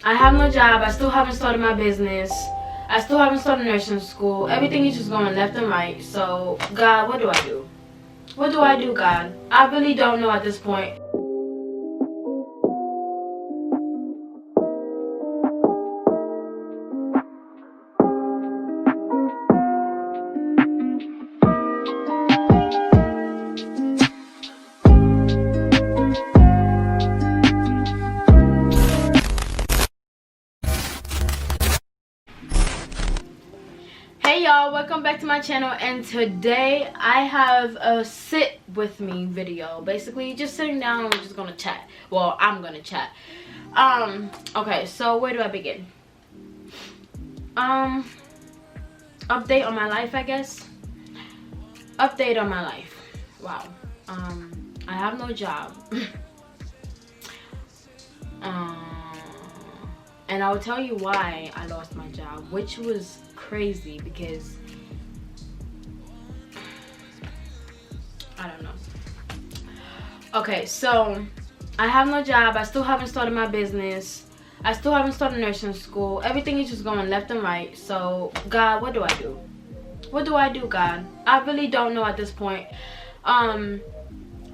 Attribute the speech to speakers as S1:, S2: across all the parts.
S1: I have no job. I still haven't started my business. I still haven't started nursing school. Everything is just going left and right. So, God, what do I do? What do I do, God? I really don't know at this point. Hey y'all, welcome back to my channel, and today I have a sit with me video. Basically just sitting down and we're just gonna chat. Well, I'm gonna chat. Okay, so where do I begin? Update on my life, I guess. Update on my life. Wow. I have no job. And I'll tell you why I lost my job, which was crazy because I don't know. Okay, so I have no job. I still haven't started my business. I still haven't started nursing school. Everything is just going left and right. So, God, what do I do? What do I do, God? I really don't know at this point.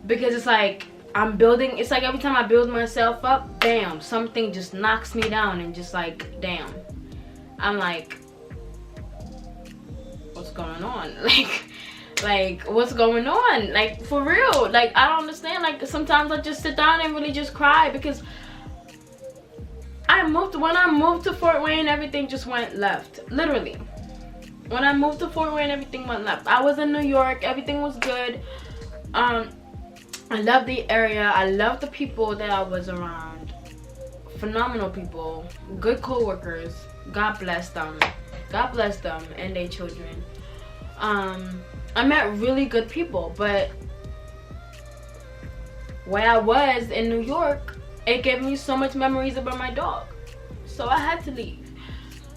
S1: Because it's like I'm building, it's like every time I build myself up, bam, something just knocks me down and just like, damn. I'm like, what's going on? Like what's going on? Like, for real, like I don't understand. Like sometimes I just sit down and really just cry because when I moved to Fort Wayne, everything just went left. Literally. When I moved to Fort Wayne, everything went left. I was in New York, everything was good. I love the area. I love the people that I was around. Phenomenal people, good co-workers. God bless them. God bless them and their children. I met really good people, but where I was in New York, it gave me so much memories about my dog. So I had to leave.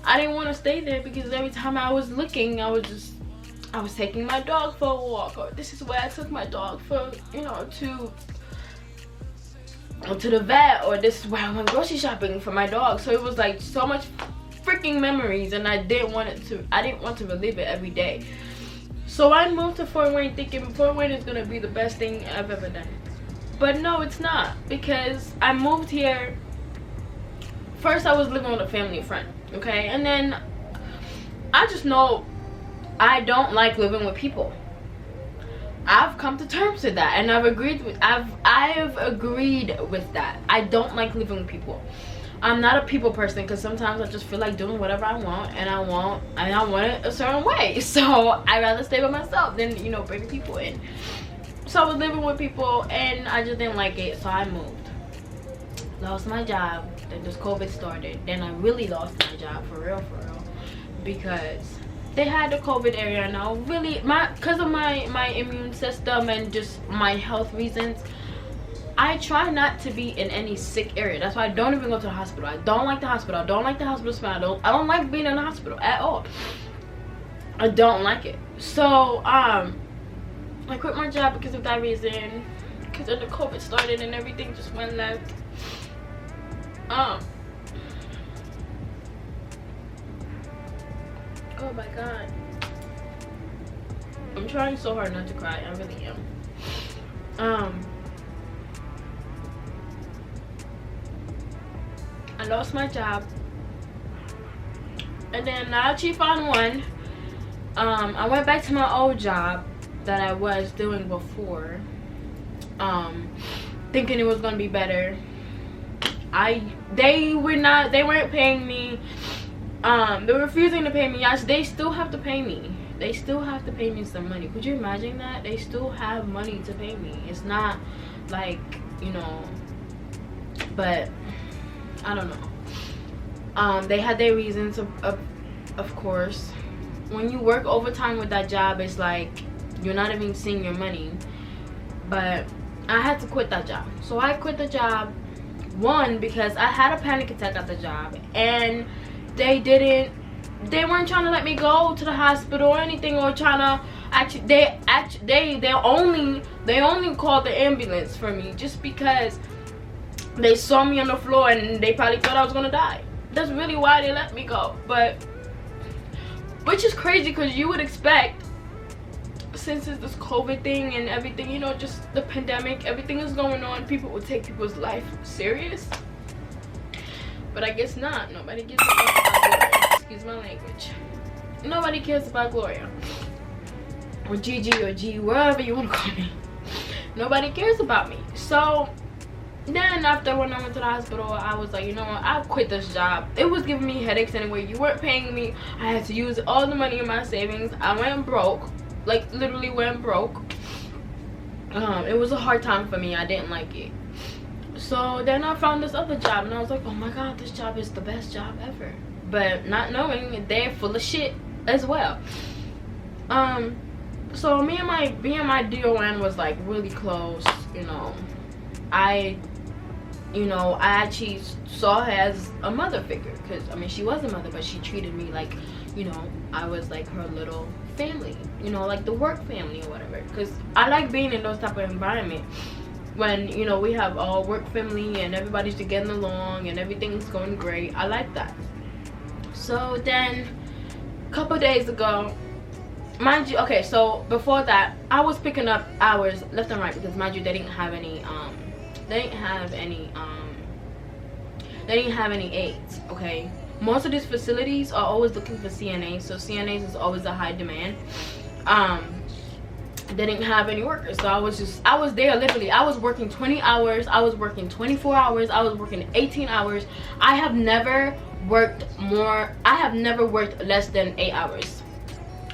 S1: I didn't want to stay there because every time I was looking, I was taking my dog for a walk, or this is where I took my dog for, you know, to the vet, or this is where I went grocery shopping for my dog. So it was like so much freaking memories, and I didn't want to relive it every day. So I moved to Fort Wayne thinking Fort Wayne is gonna be the best thing I've ever done. But no, it's not, because I moved here. First I was living with a family friend, okay, and then I just know I don't like living with people. I've come to terms with that, and I've agreed with that. I don't like living with people. I'm not a people person because sometimes I just feel like doing whatever I want, and I want it a certain way. So I'd rather stay by myself than, you know, bring people in. So I was living with people and I just didn't like it, so I moved. Lost my job, then this COVID started. Then I really lost my job for real, because they had the COVID area now. Really, because of my immune system and just my health reasons, I try not to be in any sick area. That's why I don't even go to the hospital. I don't like the hospital. I don't like the hospital smell. I don't like being in the hospital at all. I don't like it. So I quit my job because of that reason. Because then the COVID started and everything just went left. Oh my God. I'm trying so hard not to cry. I really am. I lost my job. And then I actually found one. I went back to my old job that I was doing before. Thinking it was gonna be better. They weren't paying me. They were refusing to pay me. Yes, they still have to pay me. They still have to pay me some money. Could you imagine that? They still have money to pay me. It's not like, you know, but I don't know. They had their reasons, of course. When you work overtime with that job, it's like you're not even seeing your money. But I had to quit that job. So I quit the job, one, because I had a panic attack at the job, and they weren't trying to let me go to the hospital or anything, or trying to they only called the ambulance for me just because they saw me on the floor and they probably thought I was gonna die. That's really why they let me go. But which is crazy, because you would expect, since it's this COVID thing and everything, you know, just the pandemic, everything is going on, people would take people's life serious. But I guess not. Nobody gives a fuck about Gloria. Excuse my language. Nobody cares about Gloria. Or GiGi or G, wherever you want to call me. Nobody cares about me. So then after, when I went to the hospital, I was like, you know what, I'll quit this job. It was giving me headaches anyway. You weren't paying me. I had to use all the money in my savings. I went broke. Like, literally went broke. It was a hard time for me. I didn't like it. So then I found this other job, and I was like, oh my god, this job is the best job ever. But not knowing they're full of shit as well. So me and my DON was like really close, you know. I actually saw her as a mother figure, because I mean, she was a mother, but she treated me like, you know, I was like her little family, you know, like the work family or whatever. Because I like being in those type of environment when, you know, we have all work family and everybody's getting along and everything's going great. I like that. So then a couple days ago, mind you, okay, so before that I was picking up hours left and right, because mind you, they didn't have any aides. Okay, most of these facilities are always looking for CNAs, so CNAs is always a high demand. They didn't have any workers, so I was there literally. I was working 20 hours, I was working 24 hours, I was working 18 hours. I have never worked less than 8 hours.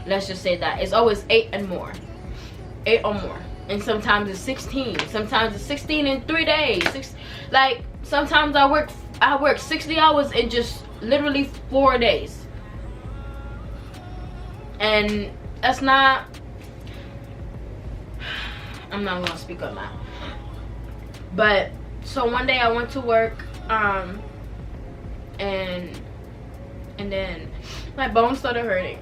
S1: Let's just say that. It's always 8 and more, 8 or more. And sometimes it's 16, sometimes it's 16 in 3 days. Like sometimes I work 60 hours in just literally 4 days. And that's not, I'm not gonna speak on that. But so one day I went to work, and then my bones started hurting.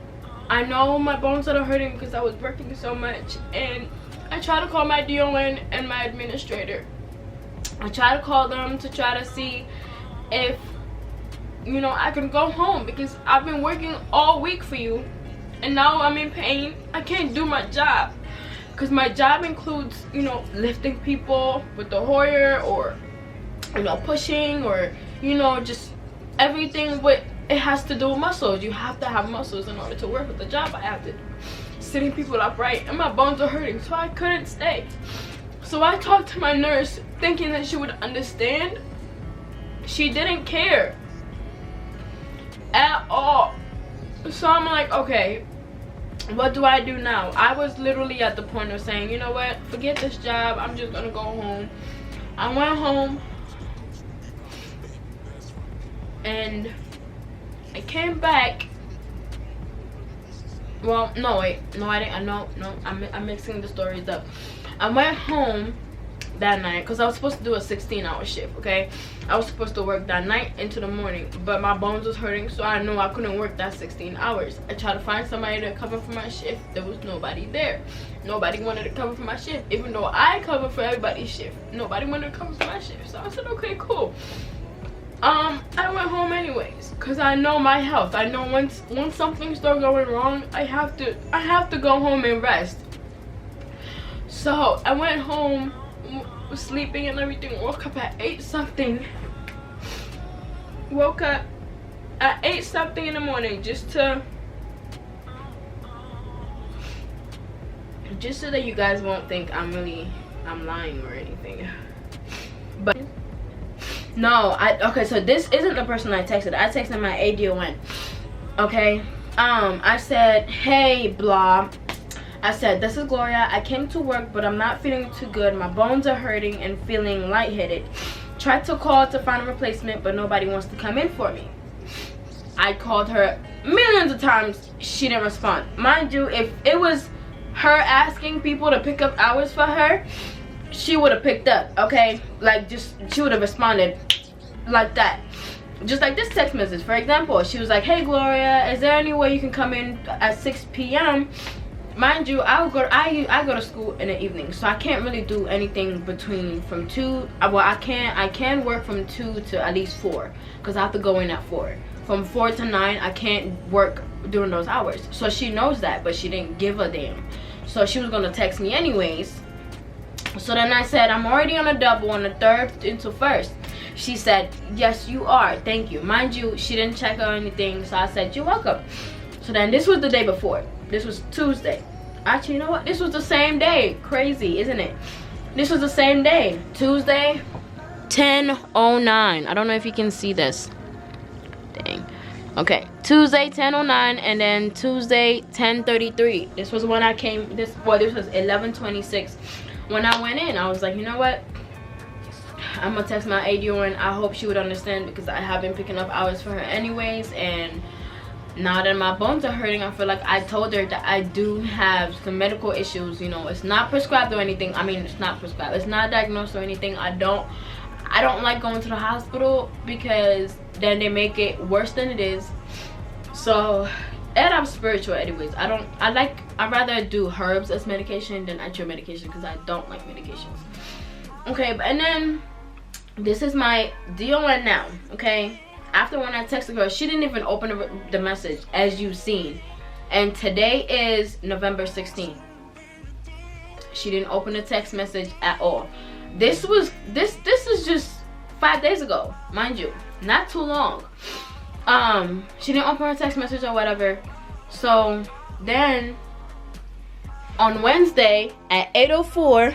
S1: I know my bones started hurting because I was working so much, and I tried to call my DON and my administrator. I tried to call them to try to see if, you know, I can go home, because I've been working all week for you and now I'm in pain. I can't do my job, because my job includes, you know, lifting people with the Hoyer, or, you know, pushing, or, you know, just everything with, it has to do with muscles. You have to have muscles in order to work with the job I have to do. Sitting people upright, and my bones are hurting, so I couldn't stay. So I talked to my nurse thinking that she would understand. She didn't care at all. So I'm like, okay, what do I do now? I was literally at the point of saying, you know what, forget this job, I'm just gonna go home. I went home, and I came back. Well, no, wait, no, I didn't. No, I'm mixing the stories up. I went home that night because I was supposed to do a 16-hour shift. Okay, I was supposed to work that night into the morning, but my bones was hurting, so I knew I couldn't work that 16 hours. I tried to find somebody to cover for my shift. There was nobody there. Nobody wanted to cover for my shift, even though I covered for everybody's shift. Nobody wanted to cover for my shift, so I said, okay, cool. I went home anyways, because I know my health. I know once something starts going wrong, I have to go home and rest. So I went home, was sleeping and everything, woke up at 8 something. Woke up at 8 something in the morning just so that you guys won't think I'm lying or anything. But no, okay, so this isn't the person I texted. I texted my ADON. Okay, I said, hey, blah. I said, this is Gloria. I came to work, but I'm not feeling too good. My bones are hurting and feeling lightheaded. Tried to call to find a replacement, but nobody wants to come in for me. I called her millions of times. She didn't respond. Mind you, if it was her asking people to pick up hours for her, she would have picked up, okay? Like, just, she would have responded like that. Just like this text message, for example. She was like, hey, Gloria, is there any way you can come in at 6 p.m.? mind you, I go to school in the evening, so I can't really do anything between from 2. Well, I can work from 2 to at least 4, because I have to go in at 4. From 4 to 9, I can't work during those hours. So she knows that, but she didn't give a damn. So she was gonna text me anyways. So then I said, I'm already on a double on the 3rd into 1st. She said, yes, you are. Thank you. Mind you, she didn't check or anything. So I said, you're welcome. So then this was the day before. This was Tuesday. Actually, you know what? This was the same day. Crazy, isn't it? This was the same day. Tuesday, 10:09. I don't know if you can see this. Dang. Okay. Tuesday, 10:09, and then Tuesday, 10:33. This was when I came. This was 11:26. When I went in, I was like, you know what? I'm gonna text my ADON. I hope she would understand, because I have been picking up hours for her anyways, and now that my bones are hurting, I feel like I told her that I do have some medical issues. You know, it's not prescribed or anything. I mean, it's not prescribed. It's not diagnosed or anything. I don't like going to the hospital, because then they make it worse than it is. So, and I'm spiritual anyways. I'd rather do herbs as medication than actual medication, because I don't like medications. Okay, and then this is my DON now, okay? After when I texted her, she didn't even open the message, as you've seen. And today is November 16th. She didn't open the text message at all. This is just 5 days ago, mind you. Not too long. She didn't open her text message or whatever. So then on Wednesday at 8:04,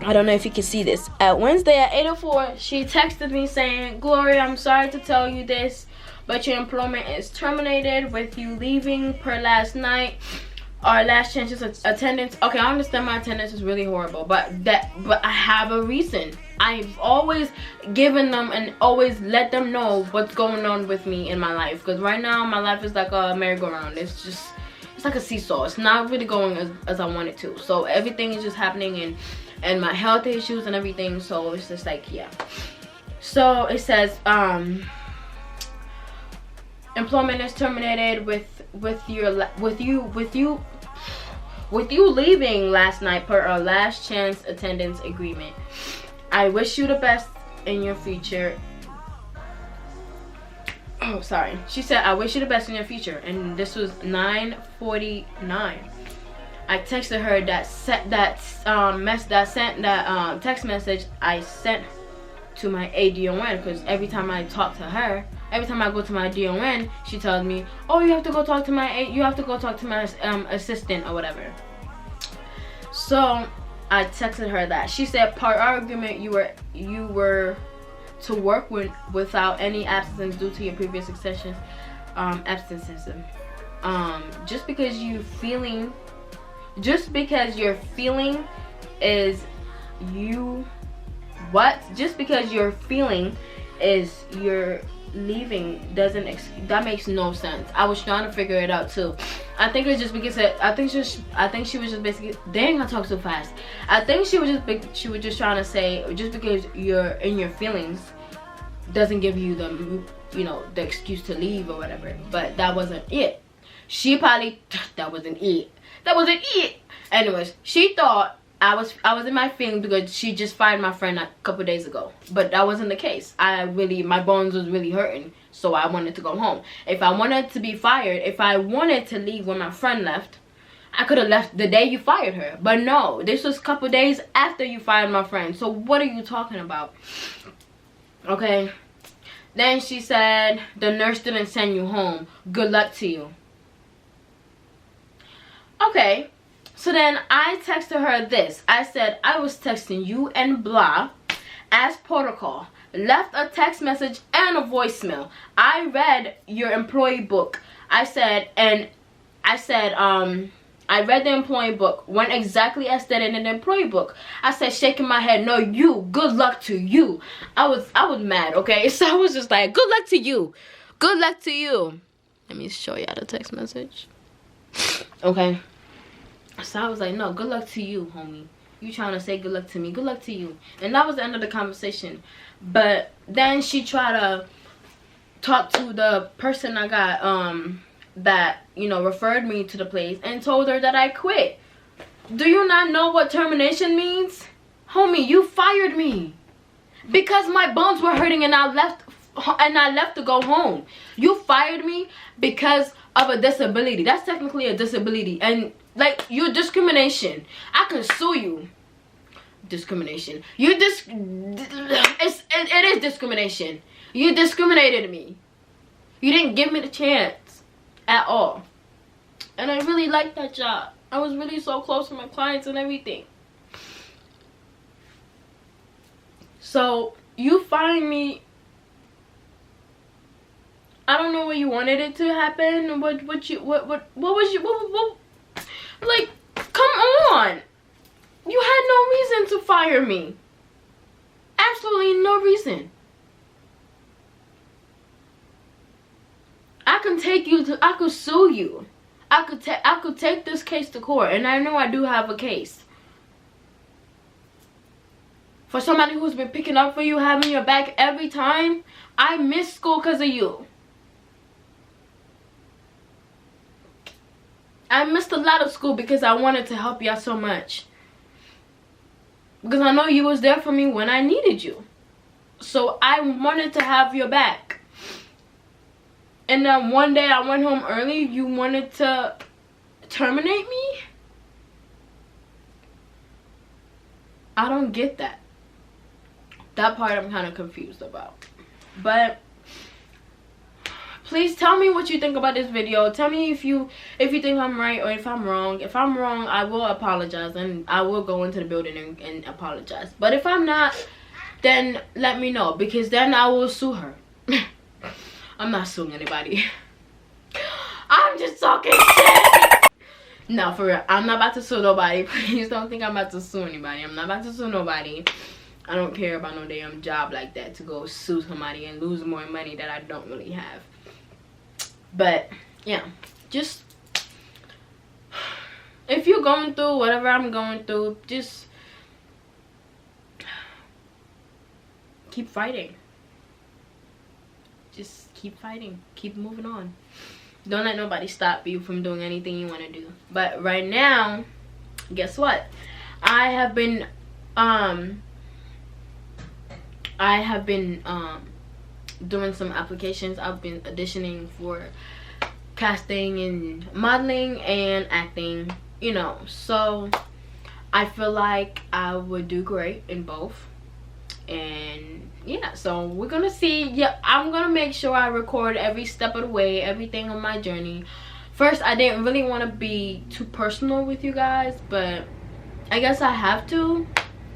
S1: I don't know if you can see this. At Wednesday at 8:04, she texted me saying, Gloria, I'm sorry to tell you this, but your employment is terminated with you leaving per last night. Our last chances of attendance. Okay, I understand my attendance is really horrible, but I have a reason. I've always given them and always let them know what's going on with me in my life. Because right now, my life is like a merry-go-round. It's like a seesaw. It's not really going as I want it to. So everything is just happening, and my health issues and everything. So it's just like, yeah. So it says, employment is terminated with you leaving last night per our last chance attendance agreement. I wish you the best in your future. Oh, sorry. She said, I wish you the best in your future. And this was 9:49. I texted her that text message I sent to my ADON, because every time I talk to her, every time I go to my DON, she tells me, oh, you have to go talk to my assistant or whatever. So I texted her that. She said, per our agreement, you were to work without any absences due to your previous absences. Just because you're feeling is you're leaving that makes no sense. I was trying to figure it out too. I think it's just because I think she was just basically, dang, I talk so fast. I think she was just trying to say, just because you're in your feelings doesn't give you the excuse to leave or whatever. But that wasn't it. She probably that wasn't it. Anyways, she thought I was in my feelings because she just fired my friend a couple days ago. But that wasn't the case. My bones was really hurting, so I wanted to go home. If I wanted to be fired, if I wanted to leave when my friend left, I could have left the day you fired her. But no, this was a couple days after you fired my friend. So what are you talking about? Okay. Then she said, the nurse didn't send you home. Good luck to you. Okay. So then I texted her this. I said, I was texting you and blah as protocol. Left a text message and a voicemail. I read your employee book. I read the employee book. Went exactly as stated in the employee book. I said, shaking my head, no, you. Good luck to you. I was mad, okay? So I was just like, good luck to you. Good luck to you. Let me show you the text message. Okay. So I was like, no, good luck to you, homie. You trying to say good luck to me. Good luck to you. And that was the end of the conversation. But then she tried to talk to the person I got that, you know, referred me to the place and told her that I quit. Do you not know what termination means? Homie, you fired me because my bones were hurting and I left to go home. You fired me because of a disability. That's technically a disability, and like, you're discrimination. I can sue you. Discrimination. It is discrimination. You discriminated me. You didn't give me the chance at all. And I really liked that job. I was really so close to my clients and everything. So you find me. I don't know what you wanted it to happen. What was you like, come on. You had no reason to fire me. Absolutely no reason. I could sue you. I could take this case to court, and I know I do have a case. For somebody who's been picking up for you, having your back every time, I missed school because of you. I missed a lot of school because I wanted to help y'all so much. Because I know you was there for me when I needed you. So I wanted to have your back. And then one day I went home early. You wanted to terminate me? I don't get that. That part I'm kind of confused about. But please tell me what you think about this video. Tell me if you think I'm right or if I'm wrong. If I'm wrong, I will apologize, and I will go into the building and apologize. But if I'm not, then let me know, because then I will sue her. I'm not suing anybody. I'm just talking shit. No, for real. I'm not about to sue nobody. Please don't think I'm about to sue anybody. I'm not about to sue nobody. I don't care about no damn job like that to go sue somebody and lose more money that I don't really have. But yeah, just if you're going through whatever I'm going through, just keep fighting. Just keep fighting. Keep moving on. Don't let nobody stop you from doing anything you want to do. But right now, guess what? I have been doing some applications. I've been auditioning for casting and modeling and acting, you know, so I feel like I would do great in both. And yeah, so we're gonna see. Yeah, I'm gonna make sure I record every step of the way, everything on my journey. First, I didn't really want to be too personal with you guys, but I guess I have to.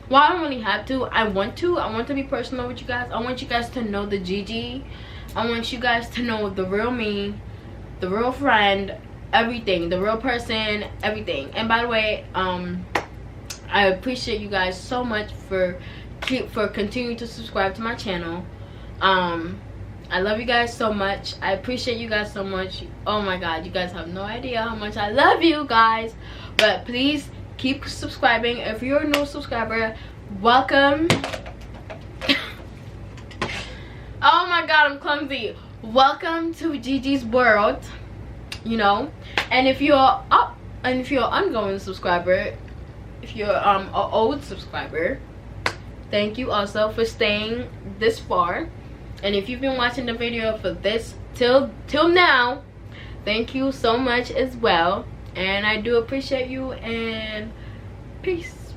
S1: Well, I don't really have to. I want to be personal with you guys. I want you guys to know the GiGi. I want you guys to know the real me, the real friend, everything, the real person, everything. And by the way, I appreciate you guys so much for continuing to subscribe to my channel. I love you guys so much. I appreciate you guys so much. Oh my god, you guys have no idea how much I love you guys. But please keep subscribing. If you're a new subscriber, welcome. Oh my god, I'm clumsy. Welcome to GiGi's world, you know. And if you're an ongoing subscriber, if you're an old subscriber, thank you also for staying this far. And if you've been watching the video for this till now, thank you so much as well. And I do appreciate you, and peace.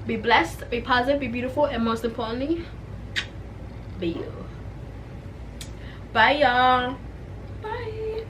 S1: Be blessed, be positive, be beautiful, and most importantly, be you. Bye y'all. Bye.